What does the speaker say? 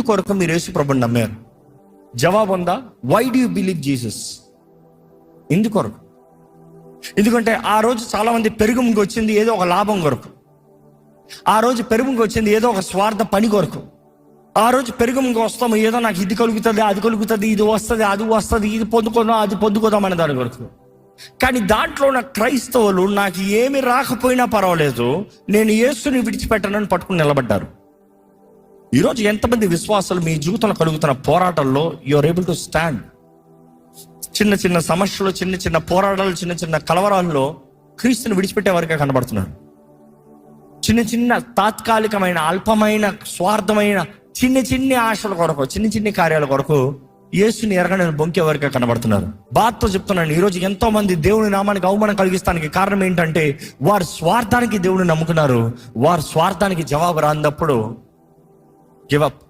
ఎందుకొరకు మీరు యేసు ప్రభుని నమ్మారు? జవాబు ఉందా? Why do you believe Jesus? ఎందుకొరకు? ఎందుకంటే ఆ రోజు చాలా మంది పెరుగుముకి వచ్చింది ఏదో ఒక లాభం కొరకు, ఆ రోజు పెరుగుముకి వచ్చింది ఏదో ఒక స్వార్థ పని కొరకు, ఆ రోజు పెరుగుముకి వస్తాము ఏదో నాకు ఇది కలుగుతుంది, అది కలుగుతుంది, ఇది వస్తుంది, అది వస్తుంది, ఇది పొందుకోదాం, అది పొందుకోదాం అనే దాని కొరకు. కానీ దాంట్లో ఉన్న క్రైస్తవులు నాకు ఏమి రాకపోయినా పర్వాలేదు, నేను యేసుని విడిచిపెట్టనని పట్టుకుని నిలబడ్డారు. ఈరోజు ఎంతమంది విశ్వాసాలు మీ జీవితంలో కలుగుతున్న పోరాటాల్లో you are able to stand? చిన్న చిన్న సమస్యలు, చిన్న చిన్న పోరాటాలు, చిన్న చిన్న కలవరాల్లో క్రీస్తుని విడిచిపెట్టే వరకే కనబడుతున్నారు. చిన్న చిన్న తాత్కాలికమైన, అల్పమైన, స్వార్థమైన చిన్న చిన్న ఆశల కొరకు, చిన్న చిన్న కార్యాల కొరకు యేసుని ఎరగని బొంకే వరకే కనబడుతున్నారు. బాధతో చెప్తున్నాను, ఈరోజు ఎంతో మంది దేవుని నామానికి అవమానం కలిగిస్తానికి కారణం ఏంటంటే వారు స్వార్థానికి దేవుని నమ్ముకున్నారు. వారు స్వార్థానికి జవాబు రానప్పుడు గివ్ అప్.